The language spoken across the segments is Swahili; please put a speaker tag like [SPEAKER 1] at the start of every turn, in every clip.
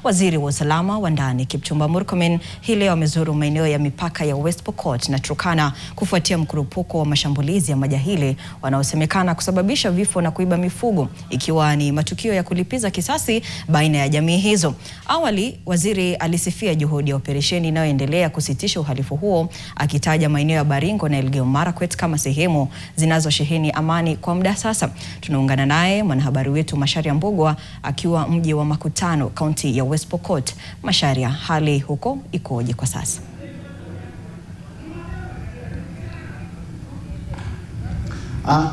[SPEAKER 1] Waziri wa usalama wa ndani Kipchumba Murkomen hii leo amezuru maeneo ya mipaka ya West Pokot na Turkana kufuatia mkurupuko wa mashambulizi ya majahili wanaosemekana kusababisha vifo na kuiba mifugo, ikiwa ni matukio ya kulipiza kisasi baina ya jamii hizo. Awali, waziri alisifia juhudi ya operesheni inayoendelea kusitisha uhalifu huo, akitaja maeneo ya Baringo na Elgeyo Marakwet kama sehemu zinazosheheni amani kwa muda sasa. Tunaungana naye mwanahabari wetu Macharia Mbugua akiwa mji wa Makutano, kaunti ya West Pokot. Macharia, hali huko ikoje kwa sasa?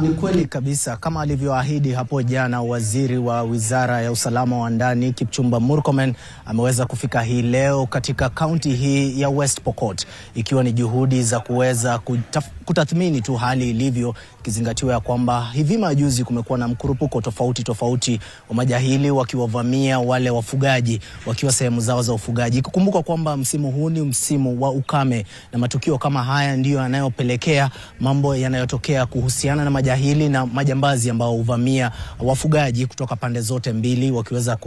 [SPEAKER 2] Ni kweli kabisa, kama alivyoahidi hapo jana, waziri wa wizara ya usalama wa ndani Kipchumba Murkomen ameweza kufika hii leo katika kaunti hii ya West Pokot, ikiwa ni juhudi za kuweza kutathmini tu hali ilivyo, ikizingatiwa ya kwamba hivi majuzi kumekuwa na mkurupuko tofauti wa majahili wakiwavamia wale wafugaji wakiwa sehemu zao za ufugaji. Kukumbuka kwamba msimu huu ni msimu wa ukame, na matukio kama haya ndiyo yanayopelekea mambo yanayotokea kuhusiana na majahili na majambazi ambao huvamia wafugaji kutoka pande zote mbili, wakiweza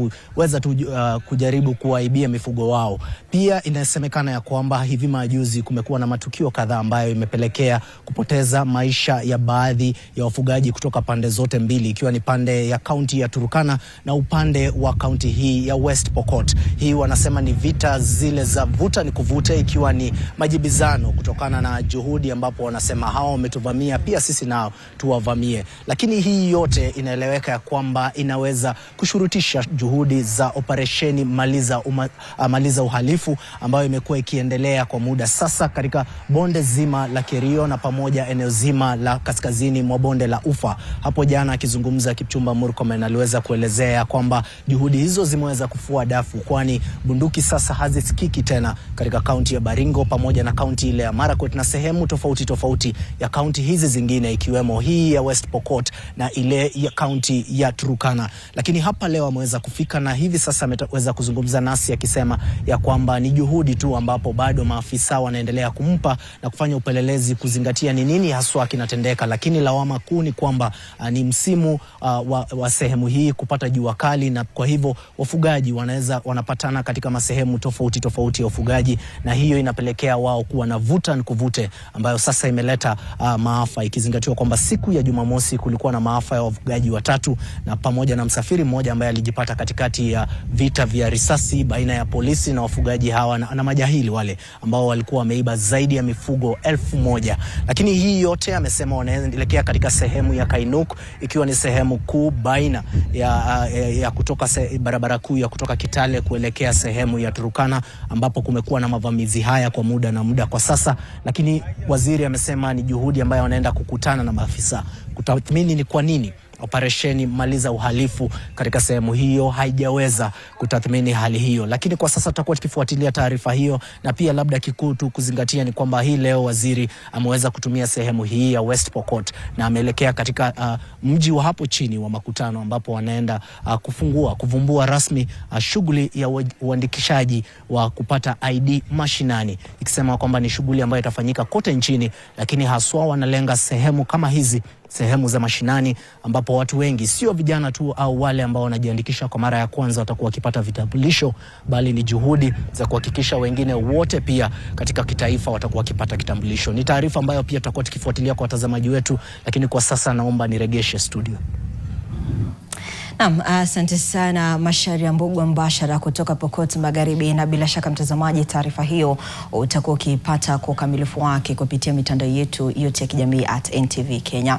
[SPEAKER 2] kujaribu kuwaibia mifugo wao. Pia inasemekana ya kwamba hivi majuzi kumekuwa na matukio kadhaa ambayo imepelekea kupoteza maisha ya baadhi ya wafugaji kutoka pande zote mbili, ikiwa ni pande ya kaunti ya Turkana na upande wa kaunti hii ya West Pokot. Hii wanasema ni vita zile za vuta ni kuvute, ikiwa ni majibizano kutokana na juhudi ambapo wanasema hao wametuvamia, pia sisi nao tuwavamie. Lakini hii yote inaeleweka ya kwamba inaweza kushurutisha juhudi za operesheni maliza uhalifu ambayo imekuwa ikiendelea kwa muda sasa katika bonde zima la Kerio na pamoja eneo zima la kaskazini mwa bonde la Ufa. Hapo jana akizungumza, Kipchumba Murkomen aliweza kuelezea kwamba juhudi hizo zimeweza kufua dafu, kwani bunduki sasa hazisikiki tena katika kaunti ya Baringo pamoja na kaunti ile ya Marakwet na sehemu tofauti ya kaunti hizi zingine, ikiwemo hii ya West Pokot na ile ya kaunti ya Turkana. Lakini hapa leo ameweza kufika na hivi sasa ameweza kuzungumza nasi akisema ya kwamba ni juhudi tu, ambapo bado maafisa wanaendelea kumpa na kufanya upelelezi kuzingatia ni nini haswa kinatendeka. Lakini lawama kuu ni kwamba ni msimu wa sehemu hii kupata jua kali, na kwa hivyo wafugaji wanapatana katika masehemu tofauti ya ufugaji, na hiyo inapelekea wao kuwa na vuta ni kuvute ambayo sasa imeleta maafa, ikizingatiwa kwamba siku ya Jumamosi kulikuwa na maafa ya wafugaji 3 na pamoja na msafiri mmoja ambaye alijipata katikati ya vita vya risasi baina ya polisi na wafugaji hawa na majahili wale ambao walikuwa wameiba zaidi ya mifugo 1000. Lakini hii yote amesema wanaelekea katika sehemu ya Kainuk, ikiwa ni sehemu kuu baina ya kutoka barabara kuu ya kutoka Kitale kuelekea sehemu ya Turkana, ambapo kumekuwa na mavamizi haya kwa muda kwa sasa. Lakini waziri amesema ni juhudi ambayo wanaenda kukutana na maafisa kutathmini ni kwa nini operesheni maliza uhalifu katika sehemu hiyo haijaweza kutathmini hali hiyo. Lakini kwa sasa tutakuwa tukifuatilia taarifa hiyo, na pia labda kikuu tu kuzingatia ni kwamba hii leo waziri ameweza kutumia sehemu hii ya West Pokot na ameelekea katika mji wa hapo chini wa Makutano, ambapo wanaenda kuvumbua rasmi shughuli ya uandikishaji wa kupata ID mashinani, ikisema kwamba ni shughuli ambayo itafanyika kote nchini, lakini haswa wanalenga sehemu kama hizi, sehemu za mashinani, ambapo watu wengi, sio vijana tu au wale ambao wanajiandikisha kwa mara ya kwanza watakuwa wakipata vitambulisho, bali ni juhudi za kuhakikisha wengine wote pia katika kitaifa watakuwa wakipata kitambulisho. Ni taarifa ambayo pia tutakuwa tukifuatilia kwa watazamaji wetu, lakini kwa sasa naomba niregeshe studio.
[SPEAKER 1] Naam, asante sana Macharia Mbugua mbashara kutoka Pokot Magharibi, na bila shaka mtazamaji, taarifa hiyo utakuwa ukipata kwa ukamilifu wake kupitia mitandao yetu yote ya kijamii @NTV Kenya.